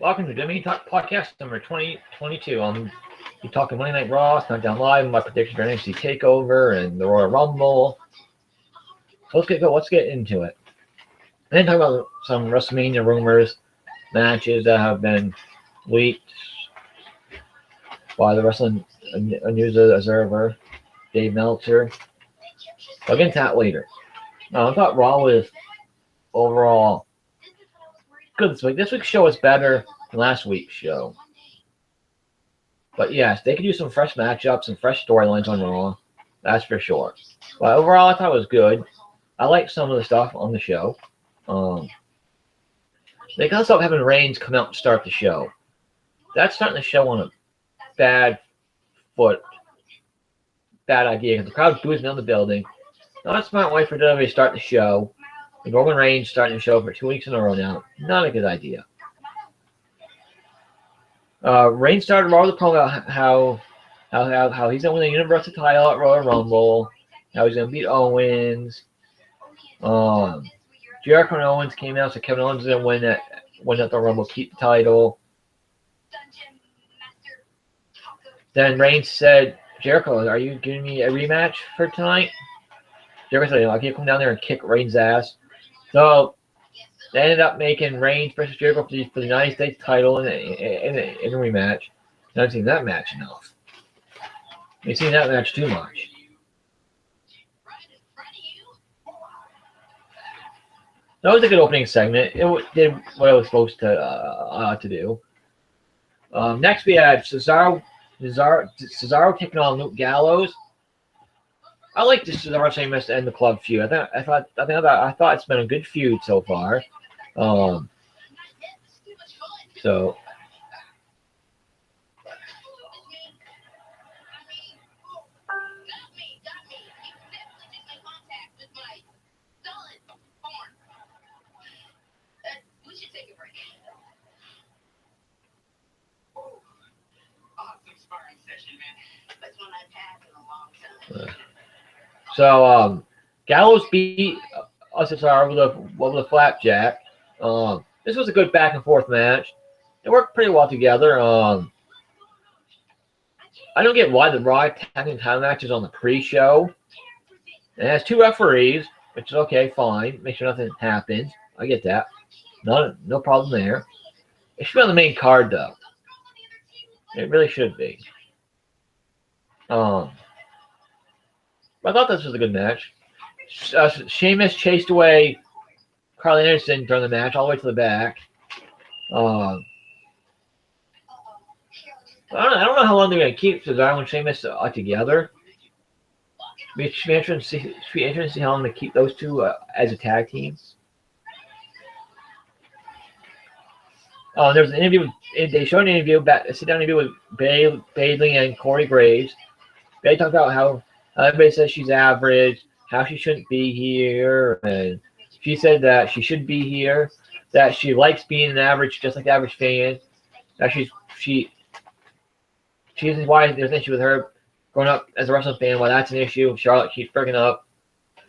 Welcome to WWE Podcast number 2022. I'm talking Monday Night Raw, Smackdown Live, my predictions for NXT Takeover and the Royal Rumble. So let's get into it. And then talk about some WrestleMania rumors, matches that have been leaked by the Wrestling News Observer, Dave Meltzer. I'll get into that later. I thought Raw was overall good this week. This week's show was better than last week's show. But yes, they could use some fresh matchups and fresh storylines on Raw. That's for sure. But overall, I thought it was good. I liked some of the stuff on the show. They gotta stop having Reigns come out and start the show. That's starting the show on a bad foot. Bad idea, because the crowd boos me on the building. Not a smart way for WWE to start the show. And Roman Reigns starting the show for 2 weeks in a row now. Not a good idea. Reigns started Raw with a promo about how he's gonna win the Universal title at Royal Rumble. How he's gonna beat Owens. Jericho and Owens came out, so Kevin Owens is gonna win at the Rumble, keep the title. Then Reigns said, "Jericho, are you giving me a rematch for tonight?" Jericho said, "I can't come down there and kick Reigns' ass." So they ended up making Reigns versus Jericho for the United States title in a rematch. I haven't seen that match enough. I've seen that match too much. That was a good opening segment. It did what it was supposed to do. Next we had Cesaro taking on Luke Gallows. I like this Cesaro Sheamus and the club feud. I thought it's been a good feud so far. So Gallows beat Cesaro with a flapjack. This was a good back and forth match. It worked pretty well together. I don't get why the Raw Tag Team title match is on the pre-show. It has two referees, which is okay, fine. Make sure nothing happens. I get that. No problem there. It should be on the main card though. It really should be. I thought this was a good match. Sheamus chased away Carl Anderson during the match, all the way to the back. I don't know how long they're going to keep Cesaro and Sheamus together. It should be interesting to see how long they keep those two as a tag team. There was an interview. They showed an interview, a sit-down interview with Bayley and Corey Graves. They talked about how everybody says she's average, how she shouldn't be here, and she said that she should be here, that she likes being an average, just like the average fan, that she isn't why there's an issue with her growing up as a wrestling fan. Well, that's an issue. Charlotte keeps freaking up.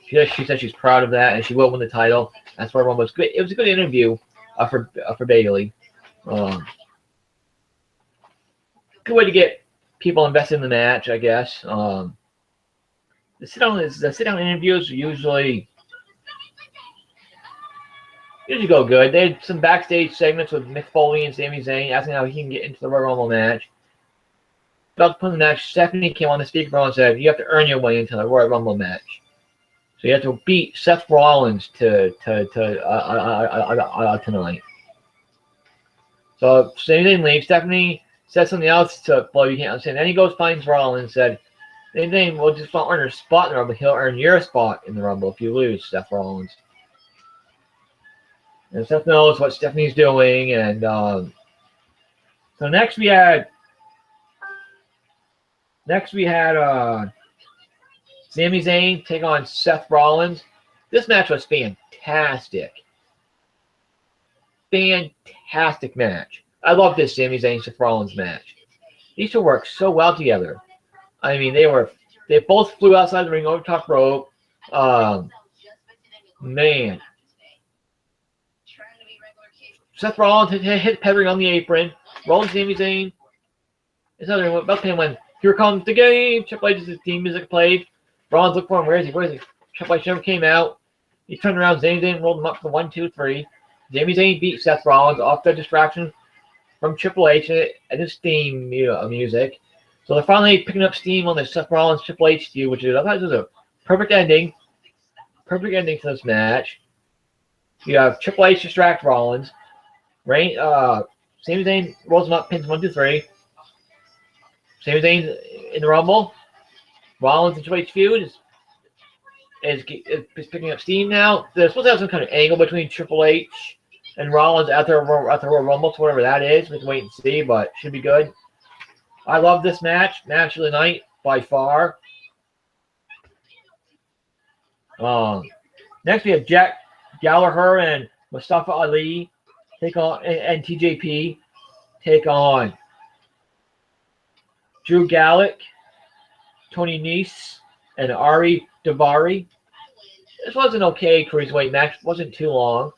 She said she's proud of that, and she will win the title. That's why everyone was good. It was a good interview for Bayley. Good way to get people invested in the match, I guess. The sit-down interviews usually go good. They had some backstage segments with Mick Foley and Sami Zayn asking how he can get into the Royal Rumble match. About to put in the match, Stephanie came on the speakerphone and said, "You have to earn your way into the Royal Rumble match. So you have to beat Seth Rollins tonight." So Sami Zayn leaves. Stephanie said something else to you can't understand. Then he goes finds Rollins and said, "Then we'll just not earn her spot in the Rumble. He'll earn your spot in the Rumble if you lose, Seth Rollins." And Seth knows what Stephanie's doing, and so next we had Sami Zayn take on Seth Rollins. This match was fantastic. Fantastic match. I love this Sami Zayn Seth Rollins match. These two work so well together. I mean, they both flew outside the ring over top rope. Man. Seth Rollins hit Pedigree on the apron. Rollins, Sami Zayn. It's another one. About to when here comes the game. Triple H's theme music played. Rollins looked for him. Where is he? Where is he? Triple H never came out. He turned around. Sami Zayn rolled him up for 1, 2, 3. Sami Zayn beat Seth Rollins off the distraction from Triple H and his theme music. So they're finally picking up steam on the Seth Rollins Triple H feud, which I thought was a perfect ending. Perfect ending to this match. You have Triple H distract Rollins. Sami Zayn rolls him up, pins 1, 2, 3. Sami Zayn in the Rumble. Rollins and Triple H feud is picking up steam now. They're supposed to have some kind of angle between Triple H and Rollins at the Royal Rumble, so whatever that is. We can wait and see, but it should be good. I love this match. Match of the night by far. Next we have Jack Gallagher and Mustafa Ali take on and TJP take on Drew Gulak, Tony Nese, and Ari Daivari. This was an okay cruiserweight match. It wasn't too long,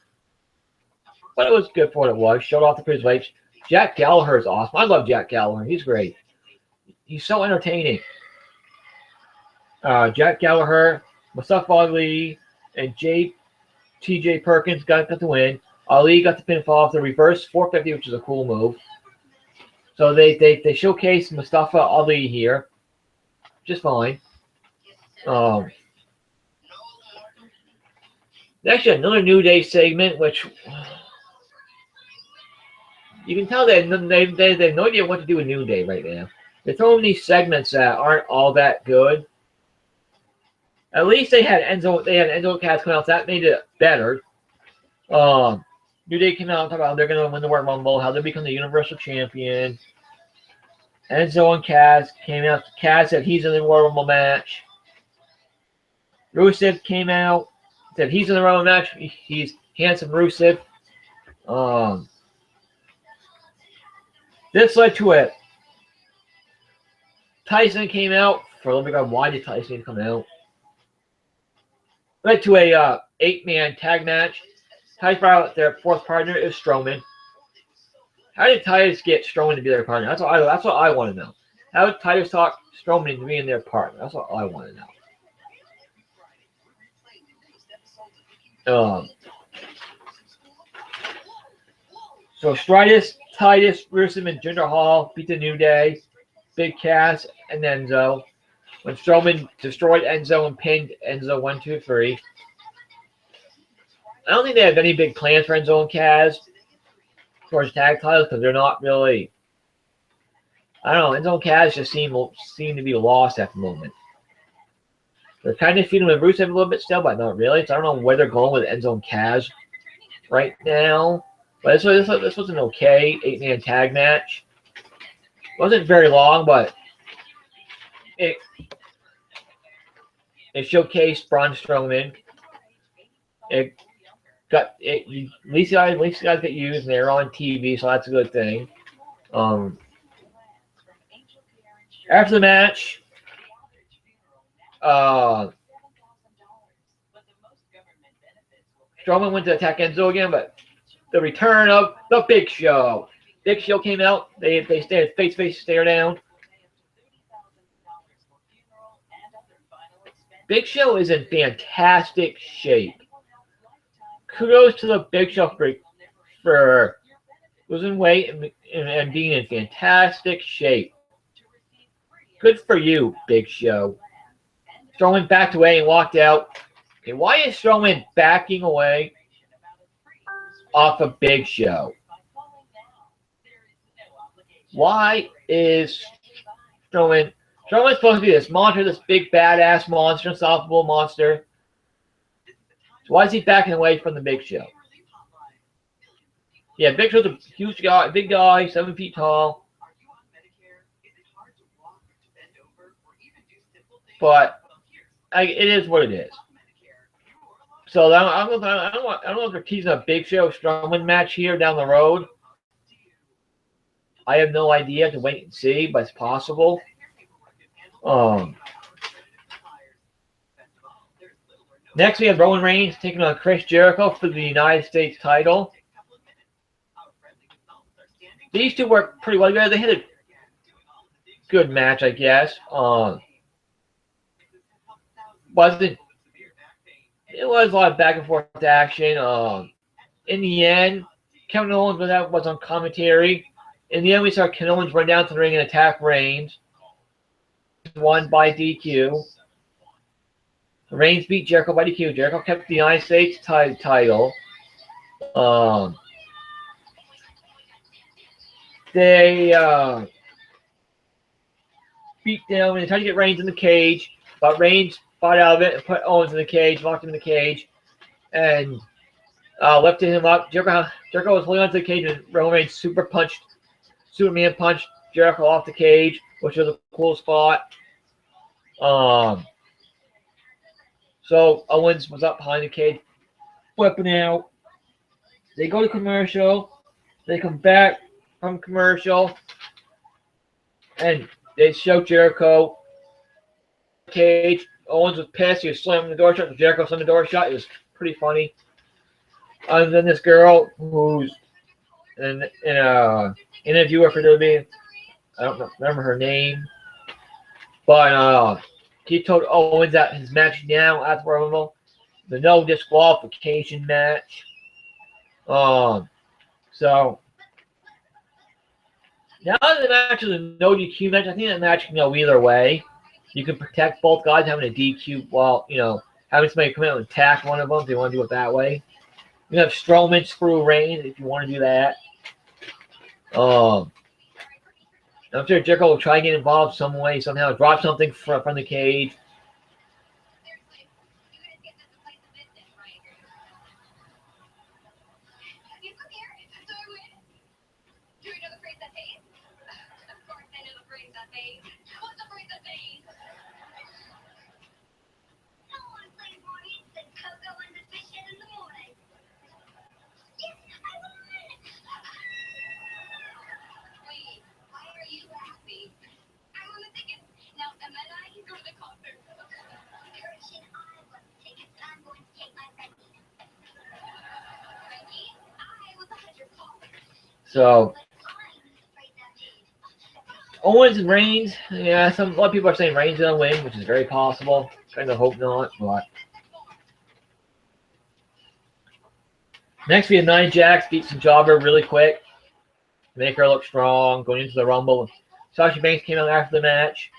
but it was good for what it was. Showed off the cruiserweights. Jack Gallagher is awesome. I love Jack Gallagher. He's great. He's so entertaining. Jack Gallagher, Mustafa Ali, and T.J. Perkins got the win. Ali got the pinfall off the reverse 450, which is a cool move. So they showcased Mustafa Ali here. Just fine. Next, another New Day segment, which you can tell they have no idea what to do with New Day right now. They're throwing these segments that aren't all that good. At least they had Enzo Cass come out. So that made it better. New Day came out and talked about how they're going to win the Royal Rumble, how they become the Universal Champion. Enzo and Cass came out. Cass said he's in the Royal Rumble match. Rusev came out, said he's in the Royal Rumble match. He's handsome Rusev. This led to it. Tyson came out for a little bit. Why did Tyson come out? Led to a 8-man tag match. Titus brought out their fourth partner is Strowman. How did Titus get Strowman to be their partner? That's what I want to know. How did Titus talk Strowman into being their partner? That's what I want to know. So Titus, Rusev, and Jinder Mahal beat the New Day, Big Cass, and Enzo. When Strowman destroyed Enzo and pinned Enzo 1, 2, 3. I don't think they have any big plans for Enzo and Cass towards tag titles because they're not really. I don't know. Enzo and Cass just seem to be lost at the moment. They're kind of feeding with Rusev a little bit still, but not really. So I don't know where they're going with Enzo and Cass right now. But this was an okay 8-man tag match. It wasn't very long, but it showcased Braun Strowman. At least guys get used, and they're on TV, so that's a good thing. After the match, Strowman went to attack Enzo again, but the return of the Big Show. Big Show came out. They stared face stare down. Big Show is in fantastic shape. Kudos to the Big Show for losing weight and being in fantastic shape. Good for you, Big Show. Strowman backed away and walked out. Okay, why is Strowman backing away off of Big Show? Why is Strowman's supposed to be this monster, this big badass monster, unstoppable monster? So why is he backing away from the Big Show? Yeah, Big Show's a huge guy, big guy, 7 feet tall. But it is what it is. So I don't know if they're teasing a Big Show Strowman match here down the road. I have no idea. To wait and see, but it's possible. Next, we have Roman Reigns taking on Chris Jericho for the United States title. these two worked pretty well together. They had a good match, I guess. Wasn't It was a lot of back and forth action. In the end, Kevin Owens was on commentary. In the end, we saw Kevin Owens run down to the ring and attack Reigns. Won by DQ. Reigns beat Jericho by DQ. Jericho kept the United States title. They beat down and tried to get Reigns in the cage, but Reigns fought out of it and put Owens in the cage, locked him in the cage, and lifted him up. Jericho was holding onto the cage, and Roman Reigns Superman punched Jericho off the cage, which was a cool spot. So Owens was up behind the cage, flipping out. They go to commercial. They come back from commercial, and they show Jericho cage. Owens was pissed. He was slamming the door shut. Jericho slammed the door shut. It was pretty funny. And then this girl who's an interviewer for WWE, I don't remember her name, but he told Owens that his match now at the Royal Rumble, the no disqualification match. So now the match is a no DQ match. I think that match can go either way. You can protect both guys having a DQ while, having somebody come out and attack one of them if you want to do it that way. You have Strowman screw Reigns if you want to do that. I'm sure Jericho will try to get involved some way, somehow, drop something from the cage. So Owens and Reigns, yeah, a lot of people are saying Reigns is gonna win, which is very possible. Kind of hope not, but next we have Nia Jax beat some jobber really quick, make her look strong going into the Rumble. Sasha Banks came out after the match,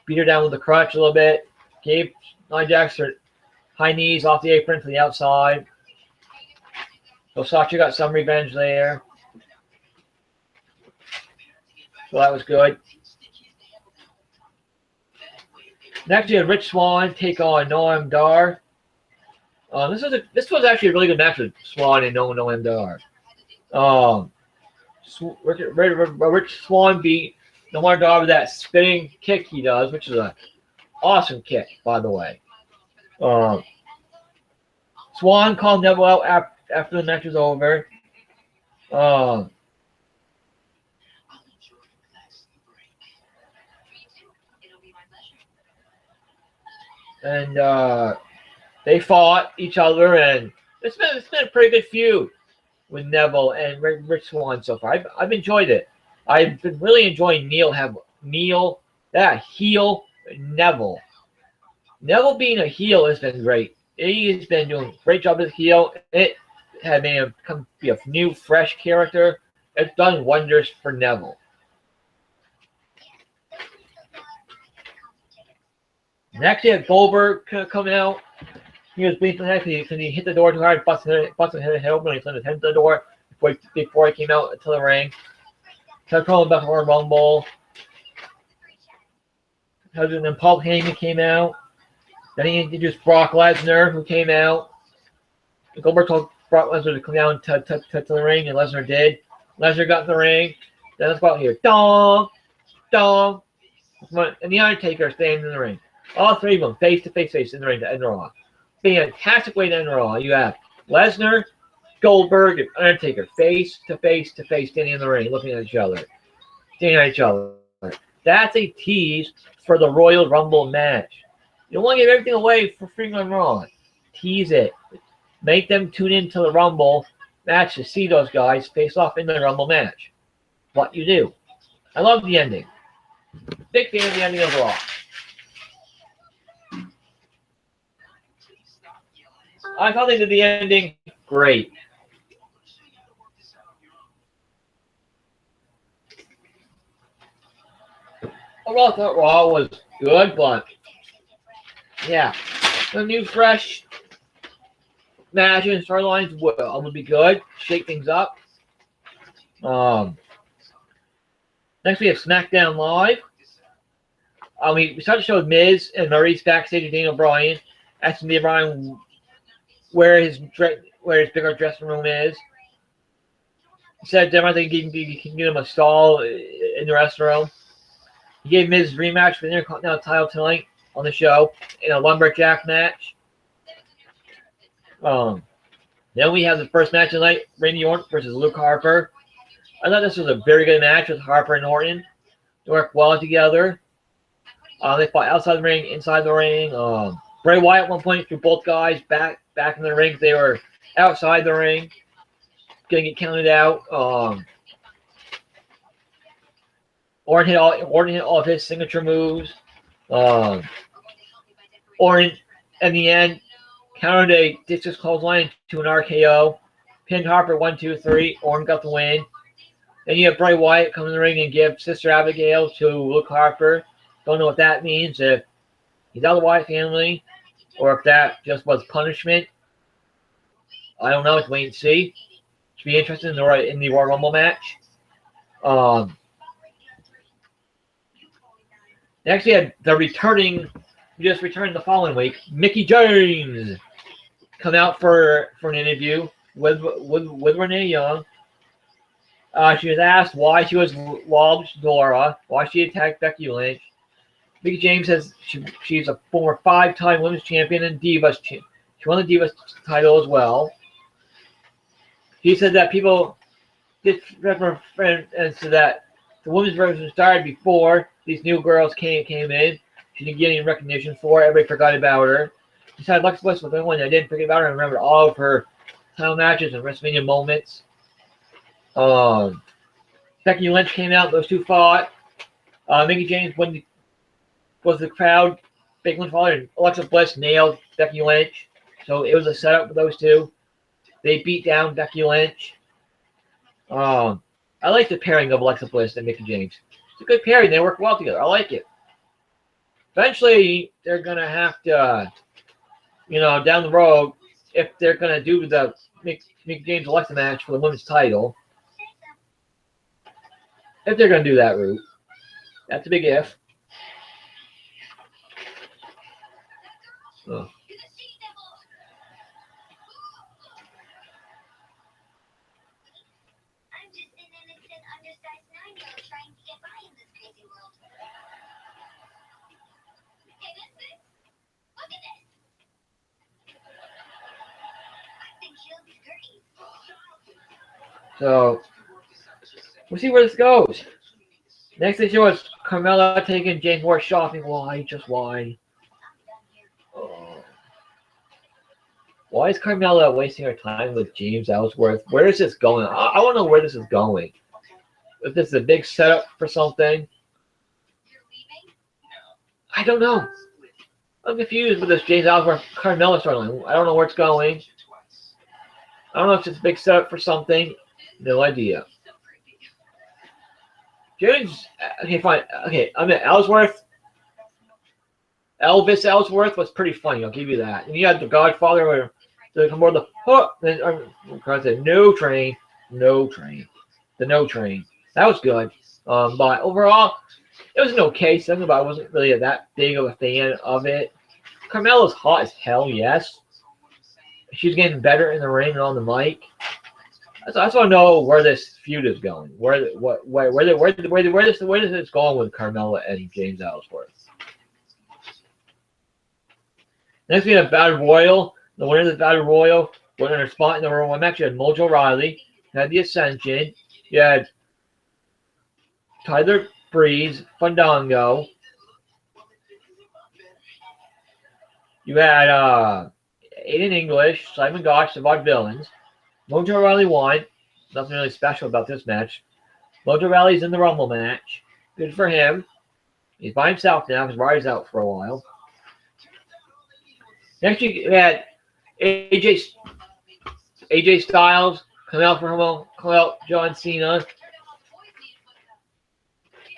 beat her down with the crutch a little bit, gave Nia Jax her high knees off the apron to the outside. So Sasha got some revenge there. So that was good. Next, you had Rich Swann take on Noam Dar. This was actually a really good match with Swann and Noam Dar. Rich Swann beat Noam Dar with that spinning kick he does, which is an awesome kick, by the way. Swann called Neville out after the match was over. And they fought each other, and it's been a pretty good feud with Neville and Rich Swann so far. I've enjoyed it. I've been really enjoying heel Neville. Neville being a heel has been great. He has been doing a great job as a heel. It had made him be a new, fresh character. It's done wonders for Neville. Next, he had Goldberg coming out. He was bleeding from the neck because he hit the door too hard, busted his head open, and he slammed his head to the door before he came out to the ring. Kept calling back for a Rumble. And then Paul Heyman came out. Then he introduced Brock Lesnar, who came out. Goldberg told Brock Lesnar to come down to the ring, and Lesnar did. Lesnar got in the ring. Then let's go out here. Dong! Dong! And the Undertaker staying in the ring. All three of them face to face in the ring to end Raw. Fantastic way to end Raw. You have Lesnar, Goldberg, and Undertaker face to face standing in the ring, looking at each other. That's a tease for the Royal Rumble match. You don't want to give everything away for free on Raw. Tease it. Make them tune into the Rumble match to see those guys face off in the Rumble match. what you do. I love the ending. Big fan of the ending overall. I thought they did the ending great. Overall, I thought Raw was good, but yeah, the new fresh match and storylines would be good. Shake things up. Next we have Smackdown Live. We started the show with Miz and Maurice backstage with Daniel Bryan, asking Daniel Bryan where his bigger dressing room is. He said Daniel Bryan he can get him a stall in the restroom. He gave Miz rematch for the Intercontinental title tonight on the show in a lumberjack match. Then we have the first match tonight, Randy Orton versus Luke Harper. I thought this was a very good match with Harper and Orton. They worked well together. They fought outside the ring, inside the ring. Bray Wyatt at one point threw both guys back in the ring. They were outside the ring, gonna get counted out. Orton hit all of his signature moves. Orton, in the end, countered a discus clothesline to an RKO. Pinned Harper 1, 2, 3. Orton got the win. Then you have Bray Wyatt come in the ring and give Sister Abigail to Luke Harper. Don't know what that means, if he's out of the Wyatt family or if that just was punishment. I don't know. Let's wait and see. Should be interested in the Royal Rumble match. Next, we had just returned the following week, Mickie James come out for an interview with Renee Young. She was asked why she was lobbed Dora, why she attacked Becky Lynch. Mickie James says she's a former 5-time women's champion and Divas. She won the Divas title as well. She said that people did and so that the women's version started before these new girls came in. She didn't get any recognition for it. Everybody forgot about her. She said Alexa Bliss was the only one that didn't forget about her and remembered all of her title matches and WrestleMania moments. Becky Lynch came out. Those two fought. Mickie James was the crowd. Becky Lynch followed, and Alexa Bliss nailed Becky Lynch. So it was a setup for those two. They beat down Becky Lynch. I like the pairing of Alexa Bliss and Mickie James. It's a good pairing. They work well together. I like it. Eventually, they're going to have to, down the road, if they're going to do the Mickie James Alexa match for the women's title, if they're going to do that route, that's a big if. Oh. So, we'll see where this goes. Next they show us Carmella taking James Moore shopping. Why? Just why? Why is Carmella wasting her time with James Ellsworth? Where is this going? I want to know where this is going. If this is a big setup for something. I don't know. I'm confused with this James Ellsworth Carmella storyline. I don't know where it's going. I don't know if it's a big setup for something. No idea. James, okay, fine. Okay, I mean, Elvis Ellsworth was pretty funny. I'll give you that. And you had the Godfather where they come aboard the hook. Then I said no train. The no train. That was good. But overall, it was an okay segment, but I wasn't really that big of a fan of it. Carmella's hot as hell, yes. She's getting better in the ring and on the mic. I just want to know where this feud is going. Where this is going with Carmella and James Ellsworth. Next, we have Battle Royal. The winner of the Battle Royal won her spot in the Royal Rumble match. You had Mojo Rawley. You had the Ascension. You had Tyler Breeze, Fandango. You had Aiden English, Simon Gotch, the Vaudevillains. Mojo Rawley won. Nothing really special about this match. Mojo Rawley's in the Rumble match. Good for him. He's by himself now because Ryder's out for a while. Next week we had AJ Styles come out John Cena.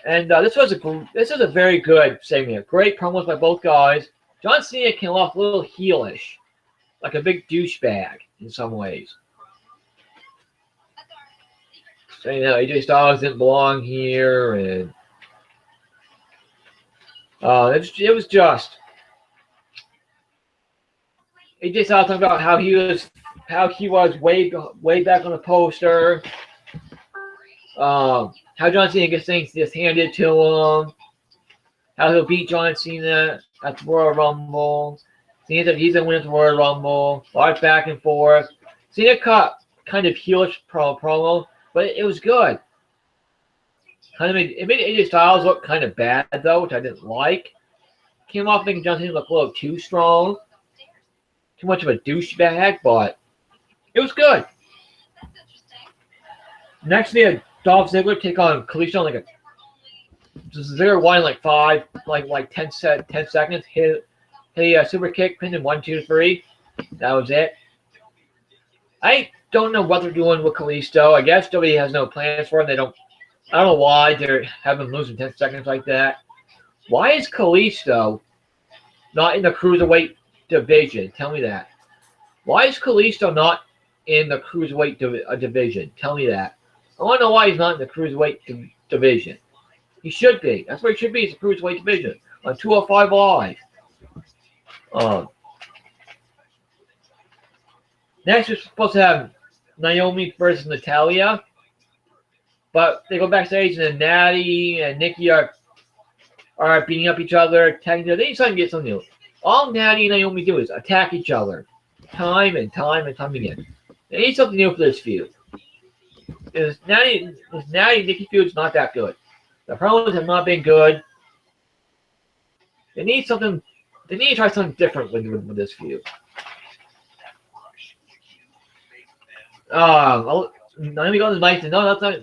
And this was a very good segment. Great promos by both guys. John Cena came off a little heelish, like a big douchebag in some ways. Saying that AJ Styles didn't belong here, and it was just AJ Styles talking about how he was way back on the poster. How John Cena gets things just handed to him. How he'll beat John Cena at the Royal Rumble. Cena said he's going to win at the Royal Rumble. A lot back and forth. Cena cut kind of heelish promo, but it was good. It made AJ Styles look kind of bad, though, which I didn't like. Came off thinking John Cena looked a little too strong. Too much of a douchebag, but it was good. Next, we had Dolph Ziggler take on Kalisto on Ziggler won in 10 seconds. Hit a super kick, pinned in 1, 2, 3. That was it. I don't know what they're doing with Kalisto. I guess WWE has no plans for him. I don't know why they're having him lose in 10 seconds like that. Why is Kalisto not in the Cruiserweight division? Tell me that. Why is Kalisto not in the Cruiserweight division? Tell me that. I want to know why he's not in the Cruiserweight division. He should be. That's where he should be. It's the Cruiserweight division on 205 Live. Next, we're supposed to have Naomi versus Natalya. But they go backstage, and then Natty and Nikki are beating up each other, attacking each other. They need something to get something new. All Natty and Naomi do is attack each other. Time and time again. They need something new for this feud. This Natty Nikki feud is not that good. The promos have not been good. They need something. They need to try something different with this feud. Naomi goes to Mike and no, that's not.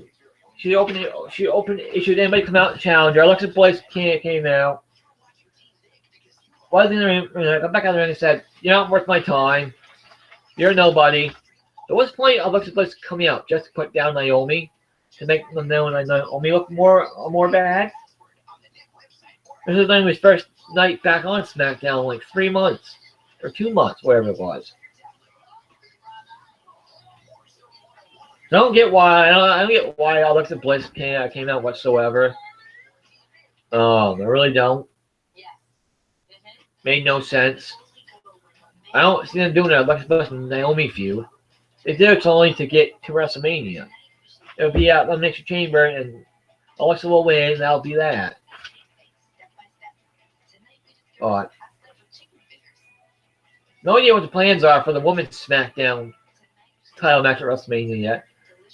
She issued anybody come out and challenge her. Alexa Bliss came out. Got back out there and said, "You're not worth my time. You're nobody." So what's the point of Alexa Bliss coming out just to put down Naomi to make them know Naomi look more bad? This is Naomi's first night back on SmackDown in like 3 months or 2 months, whatever it was. I don't get why Alexa Bliss came out whatsoever. I really don't. Made no sense. I don't see them doing an Alexa Bliss and Naomi feud. They did it only to get to WrestleMania. It'll be at Elimination Chamber, and Alexa will win, and that'll be that. But no idea what the plans are for the women's SmackDown title match at WrestleMania yet.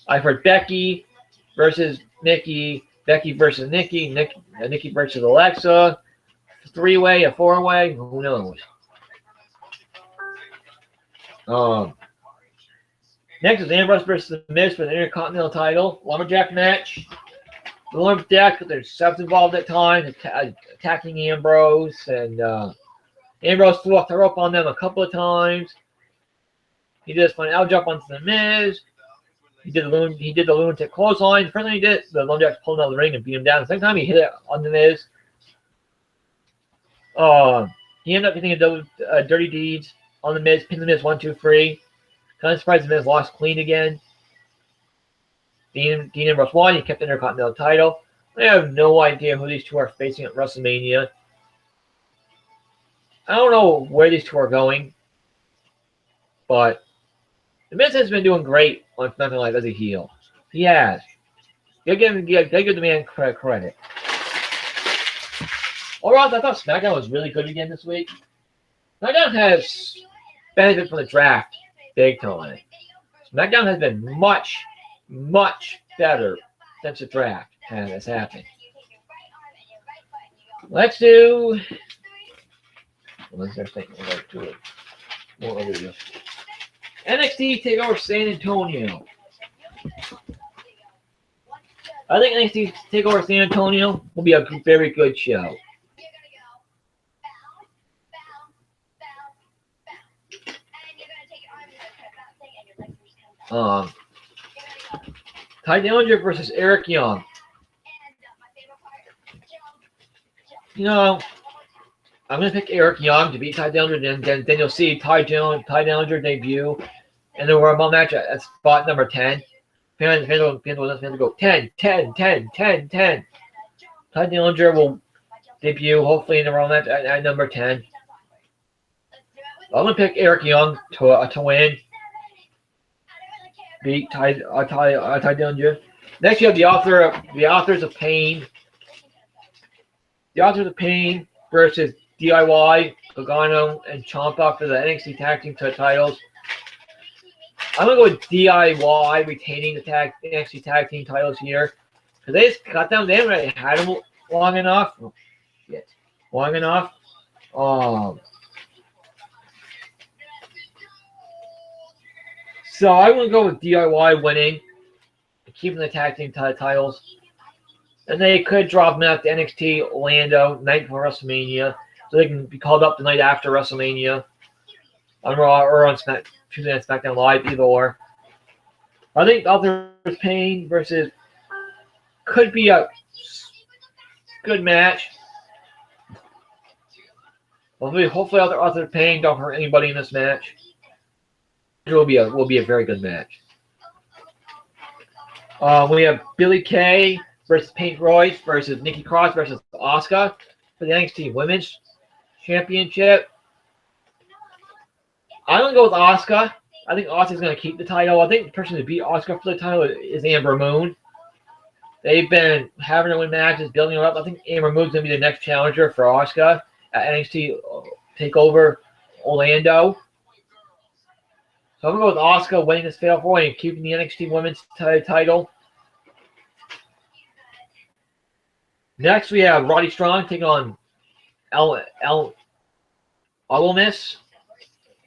I've heard Becky versus Nikki, Becky versus Nikki, Nikki versus Alexa, a 3-way, a 4-way, who knows? Next is Ambrose versus The Miz for the Intercontinental title. Lumberjack match. The Lumberjack, there's subs involved at times, attacking Ambrose, and Ambrose threw off the rope on them a couple of times. He did a fun out jump onto The Miz. He did the lunatic clothesline. The first time he did it, the Lumberjack pulled him out of the ring and beat him down. The second time he hit it on The Miz. He ended up getting a dirty deeds on The Miz, pinned The Miz 1, 2, 3. Kind of surprised The Miz lost clean again. Dean Ambrose won. He kept the Intercontinental title. I have no idea who these two are facing at WrestleMania. I don't know where these two are going. But The Miz has been doing great on SmackDown Live as a heel. He has. Gotta give the man credit. Overall, I thought SmackDown was really good again this week. SmackDown has benefited from the draft big time. SmackDown has been much, much better since the draft has happened. Let's do. Let's think. Let's do it. What will we do? NXT takeover San Antonio. I think NXT TakeOver San Antonio will be a very good show. Ty Dillinger versus Eric Young. You know, I'm going to pick Eric Young to beat Ty Dillinger, then you'll see Ty Dillinger debut in the Royal Rumble match at spot number 10. Fans will go 10, 10, 10, 10, 10. Ty Dillinger will debut, hopefully, in the Royal match at number 10. I'm going to pick Eric Young to win. Beat Ty Dillinger. Next, you have the Authors of Pain. The Authors of Pain versus DIY, Gargano, and Ciampa for the NXT Tag Team titles. I'm going to go with DIY retaining the NXT Tag Team titles here. Because they just got them. They haven't really had them long enough. Long enough. So I'm going to go with DIY winning, keeping the tag team titles. And they could drop them out to NXT Orlando night before WrestleMania, so they can be called up the night after WrestleMania on Raw or on Tuesday Night SmackDown Live, either or. I think Authors Pain versus could be a good match. Hopefully Authors Pain don't hurt anybody in this match. It will be a very good match. We have Billie Kay versus Peyton Royce versus Nikki Cross versus Asuka for the NXT Women's Championship. I'm going to go with Asuka. I think Asuka's going to keep the title. I think the person to beat Asuka for the title is Amber Moon. They've been having her win matches, building her up. I think Amber Moon's going to be the next challenger for Asuka at NXT TakeOver Orlando. So I'm going to go with Asuka winning this Fatal 4 and keeping the NXT Women's title. Next, we have Roddy Strong taking on Almas.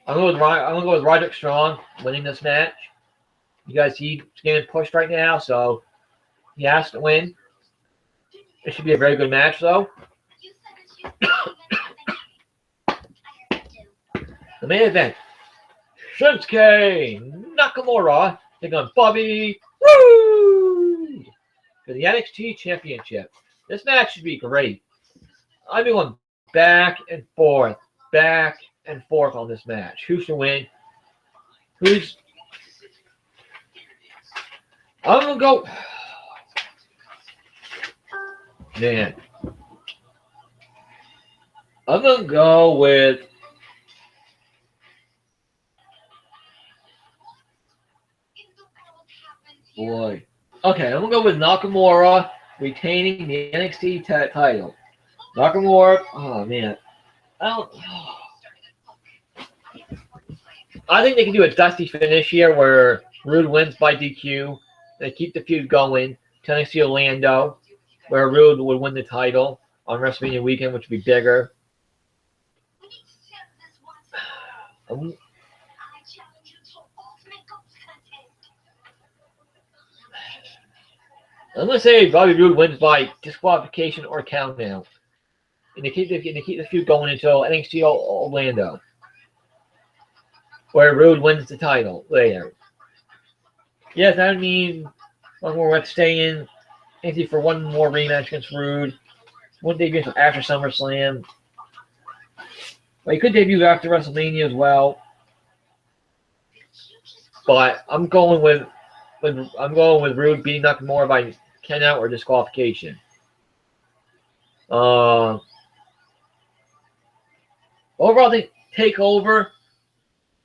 I'm going to go with Roderick Strong winning this match. You guys see he's getting pushed right now, so he has to win. It should be a very good match, though. The main event. Shinsuke Nakamura taking on Bobby Roode for the NXT Championship. This match should be great. I've been going back and forth on this match. Who should win? I'm going to go... Man. I'm going to go with... Boy. Okay, I'm going to go with Nakamura retaining the NXT title. Nakamura, oh man. I think they can do a dusty finish here where Roode wins by DQ. They keep the feud going to NXT Orlando, where Roode would win the title on WrestleMania weekend, which would be bigger. I'm going to say Bobby Roode wins by disqualification or countdown. And they keep the feud going until NXT Orlando, where Roode wins the title later. Yes, that would mean Nakamura would stay in NXT for one more rematch against Roode. Wouldn't debut until after SummerSlam. But he could debut after WrestleMania as well. But I'm going with Roode beating Nakamura by count out or disqualification. Overall, I think TakeOver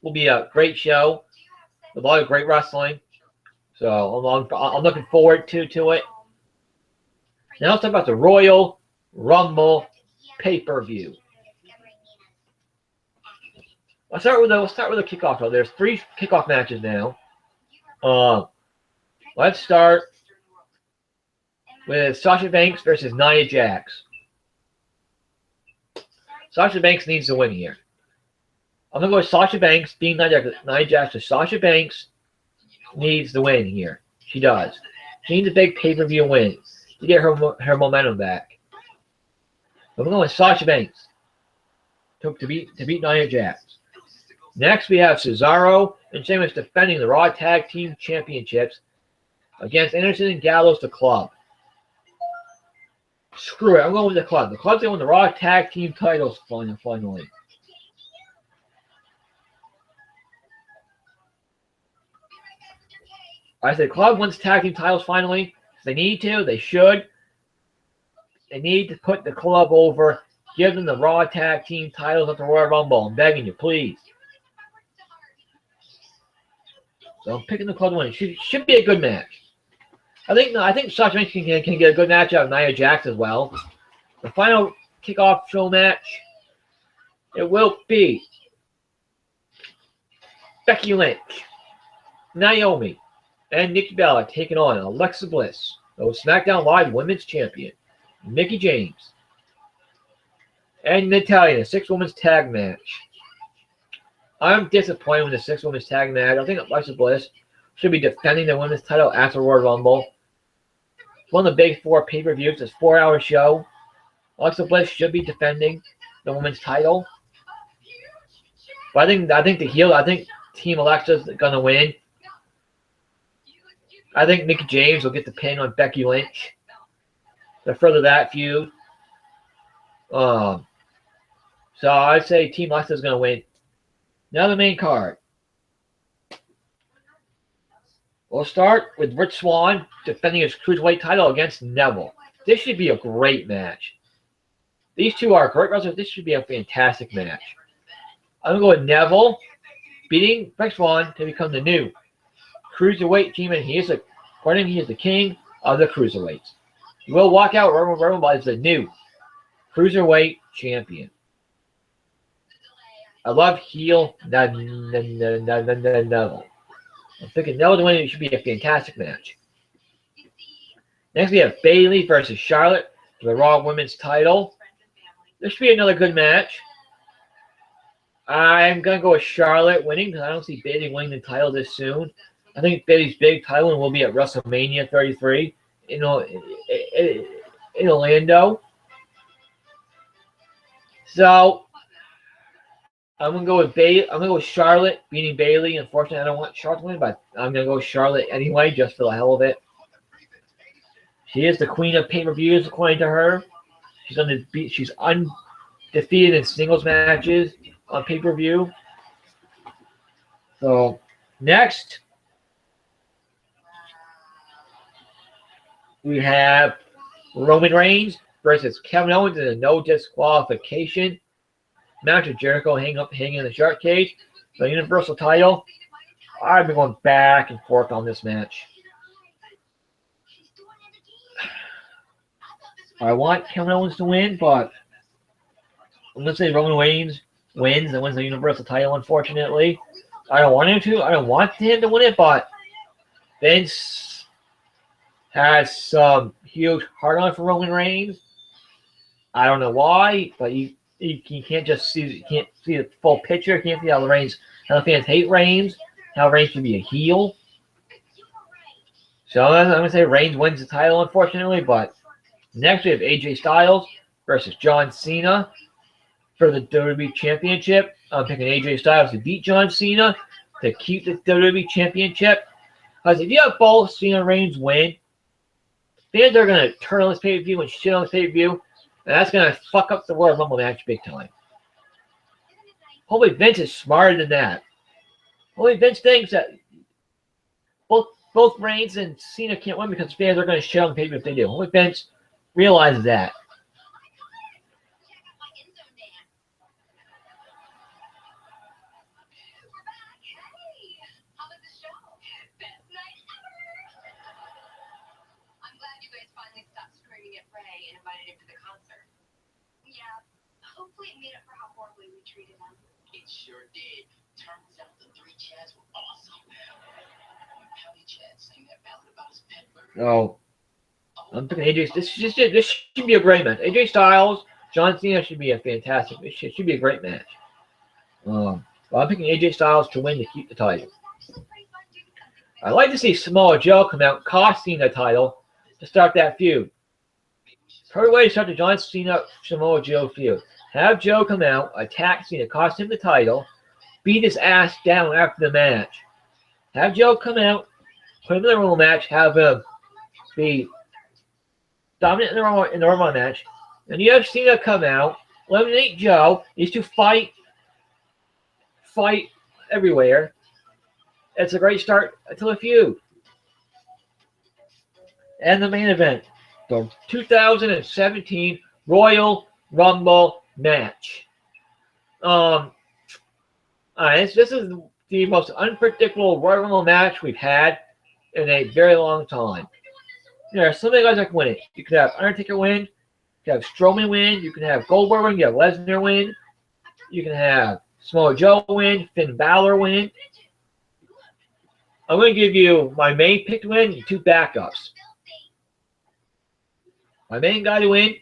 will be a great show with a lot of great wrestling. So I'm looking forward to it. Now let's talk about the Royal Rumble pay-per-view. Let's start with the kickoff though. There's 3 kickoff matches now. Let's start with Sasha Banks versus Nia Jax. Sasha Banks needs to win here. I'm going to go with Sasha Banks being Nia Jax. Sasha Banks needs to win here. She does. She needs a big pay-per-view win to get her momentum back. But we're going with Sasha Banks to beat Nia Jax. Next, we have Cesaro and Sheamus defending the Raw Tag Team Championships against Anderson and Gallows, the Club. Screw it, I'm going with the Club. The Club's going to win the Raw Tag Team titles finally. I said Club wins tag team titles finally. They need to. They should. They need to put the Club over. Give them the Raw Tag Team titles at the Royal Rumble. I'm begging you, please. So I'm picking the Club to win. It should be a good match. I think Sasha Banks can get a good match out of Nia Jax as well. The final kickoff show match, it will be Becky Lynch, Naomi, and Nikki Bella taking on Alexa Bliss, the Smackdown Live Women's Champion, Mickie James, and Natalya in a 6-women's tag match. I'm disappointed with the 6-women's tag match. I think Alexa Bliss should be defending the women's title after Royal Rumble. It's one of the big 4 pay-per-views. It's a 4-hour show. Alexa Bliss should be defending the women's title. But I think Team Alexa's gonna win. I think Mickie James will get the pin on Becky Lynch to further that feud. So I'd say Team Alexa's gonna win. Now the main card. We'll start with Rich Swann defending his Cruiserweight title against Neville. This should be a great match. These two are great wrestlers. This should be a fantastic match. I'm going to go with Neville beating Rich Swann to become the new Cruiserweight champion. According to him, he is the king of the Cruiserweights. He will walk out Rumble as the new Cruiserweight champion. I love heel Neville. I'm thinking Neville to win. It should be a fantastic match. Next, we have Bayley versus Charlotte for the Raw Women's title. This should be another good match. I'm going to go with Charlotte winning because I don't see Bayley winning the title this soon. I think Bayley's big title will be at WrestleMania 33 in Orlando. So I'm gonna go with I'm gonna go with Charlotte beating Bayley. Unfortunately, I don't want Charlotte to win, but I'm gonna go with Charlotte anyway, just for the hell of it. She is the queen of pay-per-views, according to her. She's undefeated in singles matches on pay-per-view. So next, we have Roman Reigns versus Kevin Owens in a no disqualification match with Jericho hanging in the shark cage. The Universal title. I've been going back and forth on this match. I want Kevin Owens to win, but I'm going to say Roman Reigns wins and wins the Universal title, unfortunately. I don't want him to. I don't want him to win it, but Vince has some huge hard-on for Roman Reigns. I don't know why, but you can't just see the full picture. You can't see how the fans hate Reigns, how Reigns should be a heel. So I'm going to say Reigns wins the title, unfortunately. But next we have AJ Styles versus John Cena for the WWE Championship. I'm picking AJ Styles to beat John Cena to keep the WWE Championship. Because if you have both Cena and Reigns win, fans are going to turn on this pay-per-view and shit on this pay-per-view. And that's going to fuck up the Royal Rumble match big time. Hopefully Vince is smarter than that. Hopefully Vince thinks that both Reigns and Cena can't win because fans are going to shit on the pay-per-view if they do. Hopefully Vince realizes that. Hopefully it made up for how horribly we treated them. It sure did. Turns out the 3 Chads were awesome. Pouty Chad sang that ballad about his pet bird. Oh, I'm thinking AJ. This should be a great match. AJ Styles, John Cena should be a fantastic. It should be a great match. Well, I'm picking AJ Styles to win to keep the title. I'd like to see Samoa Joe come out costing the title to start that feud. Perfect way to start the John Cena Samoa Joe feud. Have Joe come out, attack Cena, cost him the title, beat his ass down after the match. Have Joe come out, put him in the Rumble match, have him be dominant in the Rumble match, and you have Cena come out, eliminate Joe, these two fight everywhere. It's a great start to the feud. And the main event, the 2017 Royal Rumble match. This is the most unpredictable Royal Rumble match we've had in a very long time. There are so many guys that can win it. You could have Undertaker win, you could have Strowman win, you can have Goldberg win, you have Lesnar win, you can have Samoa Joe win, Finn Balor win. I'm going to give you my main pick to win and two backups. My main guy to win.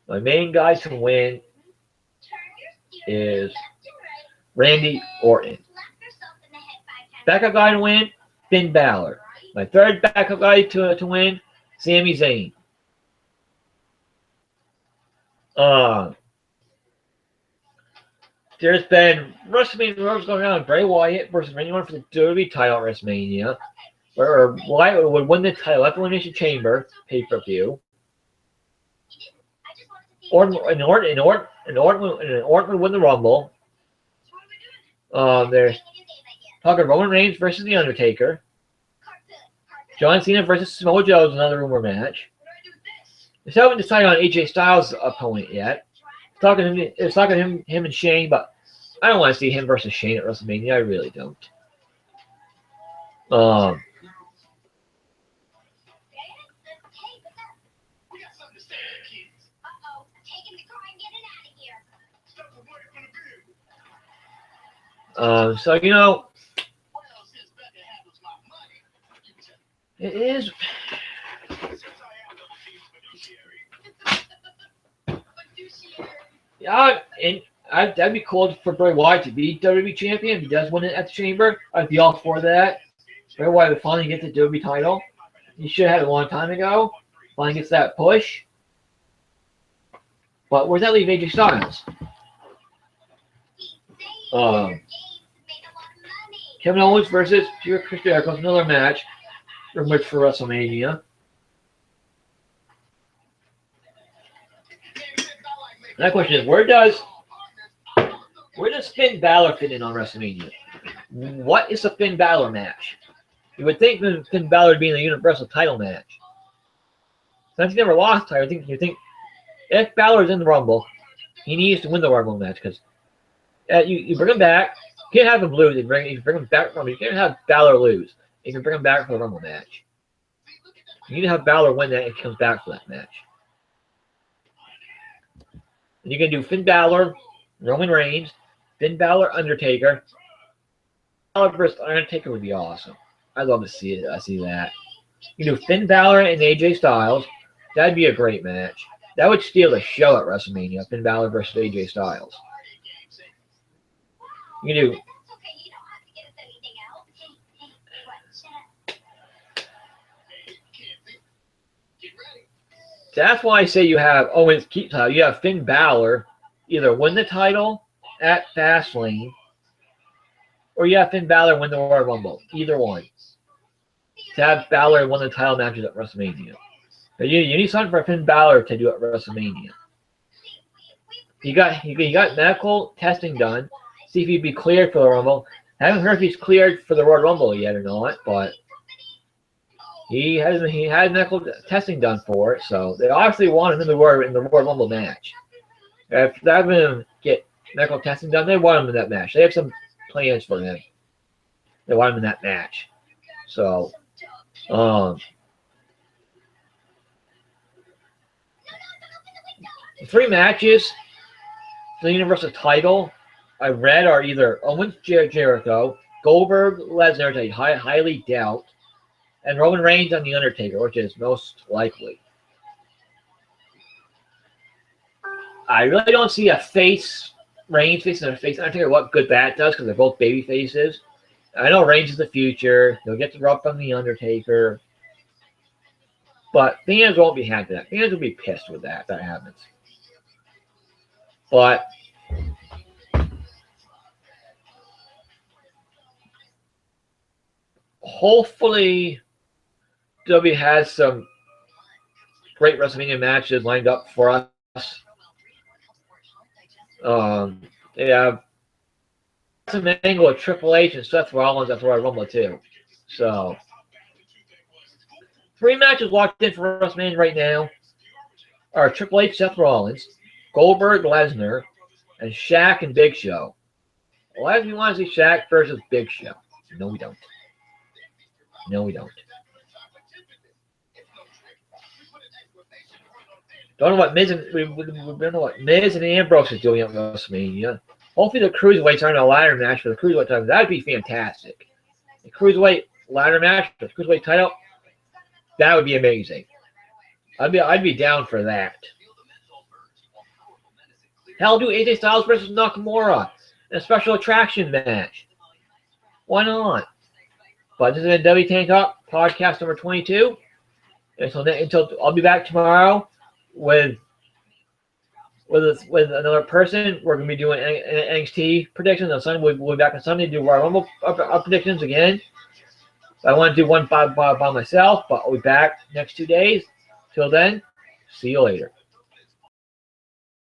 My main guy to win is Randy Orton. Backup guy to win, Finn Balor. My third backup guy to win, Sami Zayn. There's been WrestleMania rumors going around. Bray Wyatt versus Randy Orton for the WWE title at WrestleMania, where Wyatt would win the title at the Elimination Chamber pay-per-view. Orton would win the Rumble. There's talking Roman Reigns versus The Undertaker. John Cena versus Samoa Joe is another rumor match. They still haven't decided on AJ Styles' opponent yet. It's talking him and Shane, but I don't want to see him versus Shane at WrestleMania. I really don't. So you know, it is. Yeah, and that'd be cool for Bray Wyatt to be WWE champion. If he does win it at the Chamber, I'd be all for that. Bray Wyatt would finally get the WWE title. He should have had it a long time ago. Finally gets that push. But where's that leave AJ Styles? Kevin Owens versus Chris Jericho is another match rumored for WrestleMania. That question is, where does Finn Balor fit in on WrestleMania? What is a Finn Balor match? You would think Finn Balor would be in the Universal title match. Since he never lost title, you think if Balor is in the Rumble, he needs to win the Rumble match because you bring him back. You can't have him lose. You bring him back from. You can't have Balor lose. You can bring him back for the Rumble match. You need to have Balor win that if he comes back for that match. And you can do Finn Balor, Roman Reigns, Finn Balor, Undertaker. Balor versus Undertaker would be awesome. I'd love to see it. I see that. You can do Finn Balor and AJ Styles. That'd be a great match. That would steal the show at WrestleMania. Finn Balor versus AJ Styles. You can do. That's why I say you have Owens keep title. You have Finn Balor either win the title at Fastlane, or you have Finn Balor win the Royal Rumble. Either one. To have Balor win the title matches at WrestleMania. But you need something for Finn Balor to do at WrestleMania. You got medical testing done. See if he'd be cleared for the Rumble. I haven't heard if he's cleared for the Royal Rumble yet or not, but he had medical testing done for it, so they obviously want him in the Royal Rumble match. If they have him get medical testing done, they want him in that match. They have some plans for him. They want him in that match. So, 3 matches for the Universal title I read are either Owens Jericho, Goldberg Lesnar, which I highly doubt, and Roman Reigns on The Undertaker, which is most likely. I really don't see a face Reigns facing a face Undertaker. What good that does, because they're both baby faces. I know Reigns is the future. He'll get the rub from the Undertaker. But fans won't be happy with that. Fans will be pissed with that if that happens. But hopefully WWE has some great WrestleMania matches lined up for us. They have some angle with Triple H and Seth Rollins at the Royal Rumble too. So 3 matches locked in for WrestleMania right now are Triple H, Seth Rollins, Goldberg, Lesnar, and Shaq and Big Show. A lot of you want to see Shaq versus Big Show. No, we don't. No, we don't. Don't know what Miz and we don't know what Miz and Ambrose is doing at WrestleMania. Hopefully the Cruiserweights are in a ladder match for the Cruiserweight title. That'd be fantastic. The Cruiserweight ladder match for the Cruiserweight title. That would be amazing. I'd be down for that. Hell, do AJ Styles versus Nakamura in a special attraction match. Why not? But this is a W Tank Up podcast number 22. Until I'll be back tomorrow with another person. We're going to be doing NXT predictions on Sunday. We'll be back on Sunday to do Royal Rumble predictions again. I want to do one by myself, but I'll be back next 2 days. Till then, see you later.